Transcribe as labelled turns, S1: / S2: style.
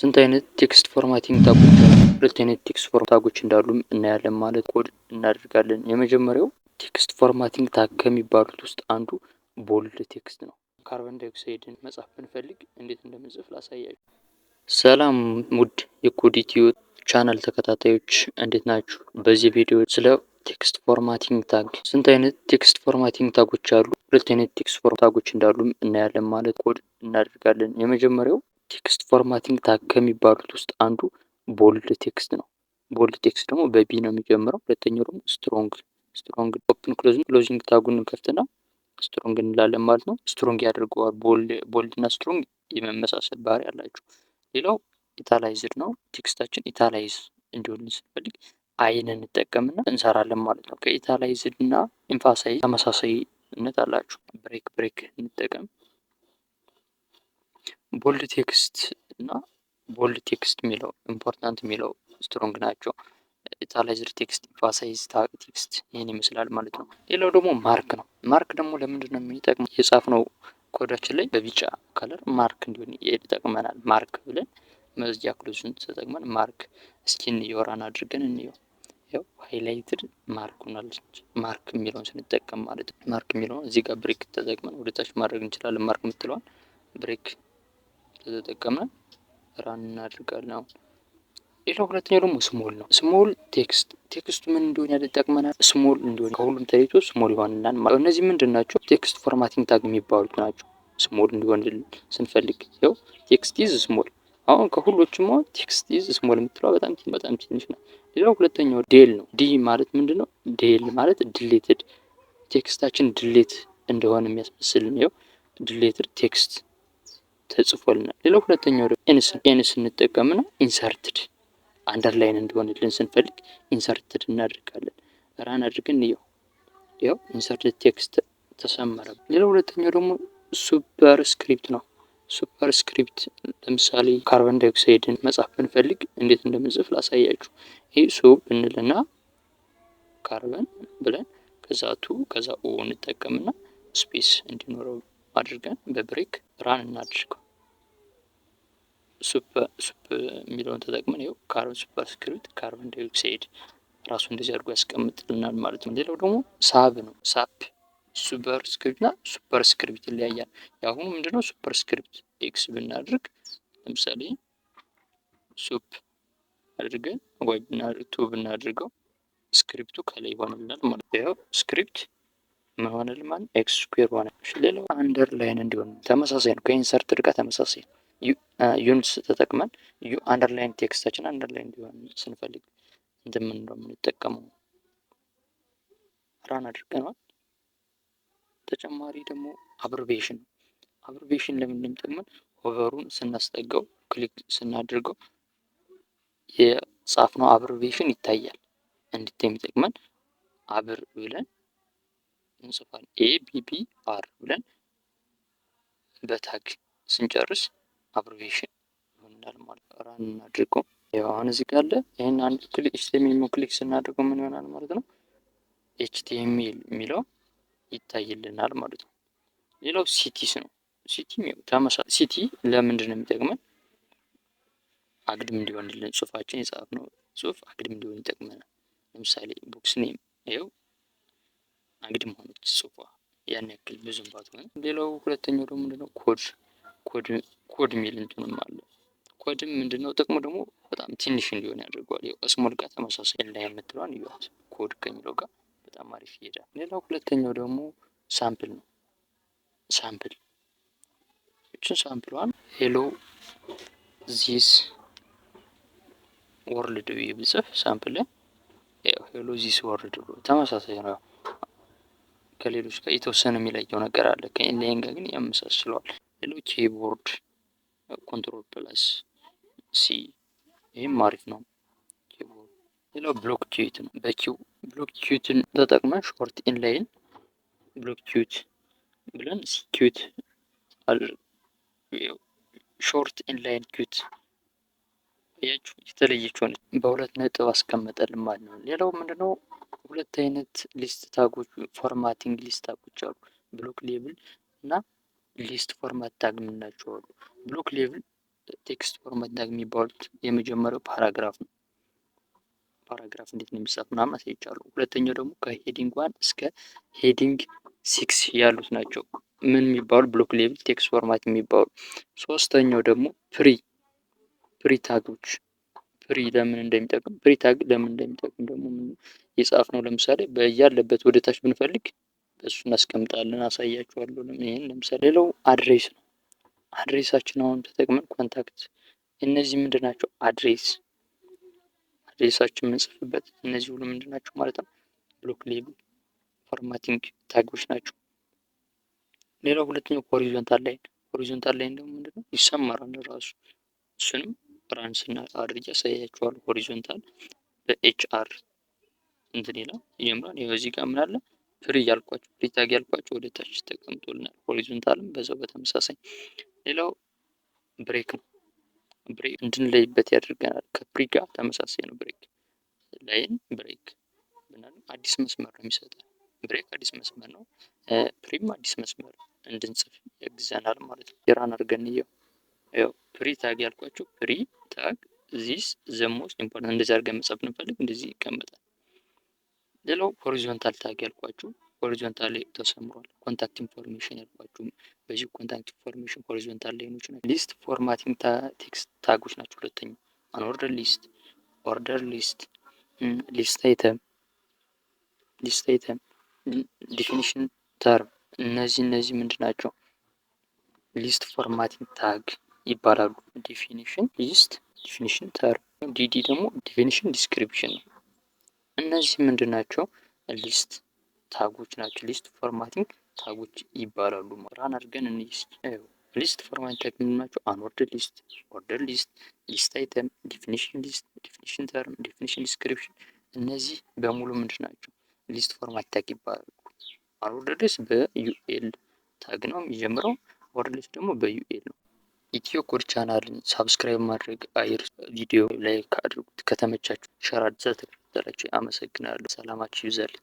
S1: ስንት አይነት ቴክስት ፎርማቲንግ ታጎች አሉ? ሁለት አይነት ቴክስት ታጎች እንዳሉም እናያለን ማለት ኮድ እናደርጋለን። የመጀመሪያው ቴክስት ፎርማቲንግ ታግ ከሚባሉት ውስጥ አንዱ ቦልድ ቴክስት ነው። ካርበን ዳይኦክሳይድን መጻፍ ብንፈልግ እንዴት እንደምንጽፍ ላሳያችሁ። ሰላም ውድ የኮዲቲዮ ቻናል ተከታታዮች እንዴት ናችሁ? በዚህ ቪዲዮ ስለ ቴክስት ፎርማቲንግ ታግ ስንት አይነት ቴክስት ፎርማቲንግ ታጎች አሉ? ሁለት አይነት ቴክስት ታጎች እንዳሉም እናያለን ማለት ኮድ እናደርጋለን። የመጀመሪያው ቴክስት ፎርማቲንግ ታግ ከሚባሉት ውስጥ አንዱ ቦልድ ቴክስት ነው። ቦልድ ቴክስት ደግሞ በቢ ነው የሚጀምረው። ሁለተኛው ደግሞ ስትሮንግ ኦፕን ክሎዚንግ ታጉን ከፍትና ስትሮንግ እንላለን ማለት ነው። ስትሮንግ ያደርገዋል። ቦልድ እና ስትሮንግ የመመሳሰል ባህሪ ያላቸው። ሌላው ኢታላይዝድ ነው። ቴክስታችን ኢታላይዝ እንዲሆን ስንፈልግ አይን እንጠቀምና እንሰራለን ማለት ነው። ከኢታላይዝድ እና ኤምፋሳይዝ ተመሳሳይነት አላቸው። ብሬክ እንጠቀም። ቦልድ ቴክስት እና ቦልድ ቴክስት የሚለው ኢምፖርታንት የሚለው ስትሮንግ ናቸው። ኢታላይዝድ ቴክስት፣ ኤምፋሳይዝ ቴክስት ይህን ይመስላል ማለት ነው። ሌላው ደግሞ ማርክ ነው። ማርክ ደግሞ ለምንድን ነው የሚጠቅመው? የጻፍነው ኮዳችን ላይ በቢጫ ከለር ማርክ እንዲሆን ይጠቅመናል። ማርክ ብለን መዝጊያ ክሎዝን ተጠቅመን ማርክ እስኪ እንየወራን አድርገን እንየው። ያው ሃይላይትድ ማርክ ሆናለች። ማርክ የሚለውን ስንጠቀም ማለት ነው። ማርክ የሚለውን እዚህ ጋር ብሬክ ተጠቅመን ወደታች ማድረግ እንችላለን። ማርክ የምትለዋል ብሬክ ተጠቀመን ራን እናድርጋለን። አሁን ሌላው ሁለተኛው ደግሞ ስሞል ነው። ስሞል ቴክስቱ ምን እንደሆነ ያጠቅመናል። ስሞል እንደሆነ ከሁሉም ተለይቶ ስሞል ይሆንናል ማለት ነው። እነዚህ ምንድን ናቸው? ቴክስት ፎርማቲንግ ታግ የሚባሉት ናቸው። ስሞል እንዲሆን ስንፈልግ ያው ቴክስት ኢዝ ስሞል። አሁን ከሁሎችም ቴክስት ኢዝ ስሞል የምትለው በጣም ትንሽ ነው። ሌላው ሁለተኛው ዴል ነው። ዲ ማለት ምንድን ነው? ዴል ማለት ድሌትድ ቴክስታችን ድሌት እንደሆነ የሚያስመስል ነው። ድሌትድ ቴክስት ተጽፎልናል። ሌላው ሁለተኛው ደግሞ ኤንስ እንጠቀምና ኢንሰርትድ አንደርላይን እንዲሆንልን ስንፈልግ ኢንሰርትድ እናደርጋለን። ራን አድርገን ያው ኢንሰርትድ ቴክስት ተሰመረ። ሌላው ሁለተኛው ደግሞ ሱፐር ስክሪፕት ነው። ሱፐር ስክሪፕት ለምሳሌ ካርበን ዳይኦክሳይድን መጻፍ ብንፈልግ እንዴት እንደምንጽፍ ላሳያችሁ። ይህ ሱብ እንልና ካርበን ብለን ከዛ ከዛ ኦ እንጠቀምና ስፔስ እንዲኖረው አድርገን በብሬክ ራን እናድርገው። ሱፕ የሚለውን ተጠቅመን ይኸው ካርበን ሱፐር ስክሪፕት ካርበን ዳይኦክሳይድ ራሱ እንደዚህ አድርጎ ያስቀምጥልናል ማለት ነው። ሌላው ደግሞ ሳብ ነው። ሳፕ ሱፐር ስክሪፕት እና ሱፐር ስክሪፕት ይለያያል። የአሁኑ ምንድነው? ሱፐር ስክሪፕት ኤክስ ብናድርግ ለምሳሌ ሱፕ አድርገን ወይ ብናድርገው ስክሪፕቱ ከላይ ይሆንልናል ማለት ነው። ያው ስክሪፕት ምን ሆነልን ማለት ኤክስ ስኩዌር ሆነ። ሌላው አንደርላይን እንዲሆን ተመሳሳይ ነው። ከኢንሰርትድ ጋር ተመሳሳይ ነው። ዩኒትስ ተጠቅመን አንደርላይን ቴክስታችን አንደርላይን እንዲሆን ስንፈልግ እንደምን ነው የምንጠቀመው? ራን አድርገናል። ተጨማሪ ደግሞ አብርቬሽን ለምን እንደሚጠቅመን ሆቨሩን ስናስጠጋው ክሊክ ስናድርገው የጻፍነው አብርቬሽን ይታያል። እንዲታይ የሚጠቅመን አብር ብለን እንጽፋለን። ABBR ብለን በታግ ስንጨርስ አብሪቬሽን ይሆናል ማለት ነው። ራን እናድርገው። ያው አሁን እዚህ ጋር አለ። ይሄን አንድ HTML ክሊክ ስናደርገው ምን ይሆናል ማለት ነው? HTML የሚለው ይታይልናል ማለት ነው። ሌላው ሲቲስ ነው። ሲቲ ለምንድን ነው የሚጠቅመን? አግድም እንዲሆንልን ጽሁፋችን የጻፍነው ጽሁፍ አግድም እንዲሆን ይጠቅመናል። ለምሳሌ ቦክስ ኔም ይኸው አግድም ሆነች ጽሁፏ ያን ያክል ብዙም ባትሆን። ሌላው ሁለተኛው ደግሞ ምንድነው? ኮድ የሚል እንትንም አለ። ኮድም ምንድነው ጥቅሙ? ደግሞ በጣም ትንሽ እንዲሆን ያደርገዋል። ያው ስሞል ጋር ተመሳሳይ ላይ የምትለዋን ይዋት ኮድ ከሚለው ጋር በጣም አሪፍ ይሄዳል። ሌላው ሁለተኛው ደግሞ ሳምፕል ነው። እችን ሳምፕሏን ሄሎ ዚስ ወርልድ ብጽፍ ሳምፕል ላይ ሄሎ ዚስ ወርልድ ብሎ ተመሳሳይ ነው። ከሌሎች ጋር የተወሰነ የሚለየው ነገር አለ። ከኢንላይን ጋር ግን ያመሳስለዋል። ሌላው ኪቦርድ ኮንትሮል ፕላስ ሲ ይህም አሪፍ ነው። ኪቦርድ ሌላው ብሎክ ኪዩት ነው። ብሎክ ኪዩትን ተጠቅመን ሾርት ኢንላይን ብሎክ ኪዩት ብለን ኪዩት ሾርት ኢንላይን ኪዩት ያችሁ የተለየች ሆነ በሁለት ነጥብ አስቀመጠልን ማለት ነው። ሌላው ምንድነው? ሁለት አይነት ሊስት ታጎች ፎርማቲንግ ሊስት ታጎች አሉ። ብሎክ ሌብል እና ሊስት ፎርማት ታግ የምንላቸው አሉ። ብሎክ ሌብል ቴክስት ፎርማት ታግ የሚባሉት የመጀመሪያው ፓራግራፍ ነው። ፓራግራፍ እንዴት ነው የሚጻፍ ምናምን አሳይቻለሁ። ሁለተኛው ደግሞ ከሄዲንግ 1 እስከ ሄዲንግ 6 ያሉት ናቸው ምን የሚባሉ ብሎክ ሌብል ቴክስት ፎርማት የሚባሉ። ሶስተኛው ደግሞ ፕሪ ታጎች ፕሪ ለምን እንደሚጠቅም ፕሪ ታግ ለምን እንደሚጠቅም ደግሞ የጻፍ ነው። ለምሳሌ በያለበት ወደ ታች ብንፈልግ እሱ እናስቀምጣለን፣ አሳያችኋለሁ። ይሄን ለምሳሌ ሌላው አድሬስ ነው። አድሬሳችን አሁን ተጠቅመን ኮንታክት እነዚህ ምንድን ናቸው? አድሬሳችን የምንጽፍበት እነዚህ ሁሉ ምንድን ናቸው ማለት ነው? ብሎክ ሌብል ፎርማቲንግ ታጎች ናቸው። ሌላው ሁለተኛው ሆሪዞንታል ላይን። ሆሪዞንታል ላይን ደግሞ ምንድነው? ይሰመራል ራሱ። እሱንም ብራንስና አድርጌ ያሳያችኋለሁ። ሆሪዞንታል በኤችአር እንትን ይላል ይጀምራል። ይኸው እዚህ ጋር ምን አለ? ፍሪ ያልኳቸው ፍሪ ታግ ያልኳቸው ወደ ታች ተቀምጦልናል። ሆሪዞንታልም በዛው በተመሳሳይ። ሌላው ብሬክ ነው። ብሬክ እንድንለይበት ያደርገናል። ከፍሪ ጋር ተመሳሳይ ነው። ብሬክ ላይን ብሬክ ብናል አዲስ መስመር ነው የሚሰጠን። ብሬክ አዲስ መስመር ነው። ፕሪም አዲስ መስመር እንድንጽፍ ያግዘናል ማለት ነው። የራን አድርገን ያው ፕሪ ታግ ያልኳቸው ፕሪ ታግ ዚስ ዘ ሞስት ኢምፖርታንት እንደዚህ አድርገን መጻፍ ብንፈልግ እንደዚህ ይቀመጣል። ሌላው ሆሪዞንታል ታግ ያልኳችሁ ሆሪዞንታል ላይ ተሰምሯል። ኮንታክት ኢንፎርሜሽን ያልኳችሁ በዚህ ኮንታክት ኢንፎርሜሽን ሆሪዞንታል ላይኖች ናቸው። ሊስት ፎርማቲንግ ቴክስት ታጎች ናቸው። ሁለተኛው አንኦርደር ሊስት፣ ኦርደር ሊስት፣ ሊስት አይተም፣ ዲፊኒሽን ተርም እነዚህ ምንድን ናቸው? ሊስት ፎርማቲንግ ታግ ይባላሉ። ዲፊኒሽን ሊስት፣ ዲፊኒሽን ተርም፣ ዲዲ ደግሞ ዲፊኒሽን ዲስክሪፕሽን ነው። እነዚህ ምንድን ናቸው? ሊስት ታጎች ናቸው። ሊስት ፎርማቲንግ ታጎች ይባላሉ። ራን አድርገን እንይስ። ሊስት ፎርማቲንግ ታግ ምንድን ናቸው? አንኦርደር ሊስት፣ ኦርደር ሊስት፣ ሊስት አይተም፣ ዲፊኒሽን ሊስት፣ ዲፊኒሽን ተርም፣ ዲፊኒሽን ዲስክሪፕሽን እነዚህ በሙሉ ምንድን ናቸው? ሊስት ፎርማት ታግ ይባላሉ። አንኦርደር ሊስት በዩኤል ታግ ነው የሚጀምረው። ኦርደር ሊስት ደግሞ በዩኤል ነው። ኢትዮ ኮድ ቻናልን ሳብስክራይብ ማድረግ አይርሱ። ቪዲዮ ላይክ አድርጉት። ከተመቻችሁ ሸር አድርጋችሁ ተከታተላችሁ አመሰግናለሁ። ሰላማችሁ ይብዛልኝ።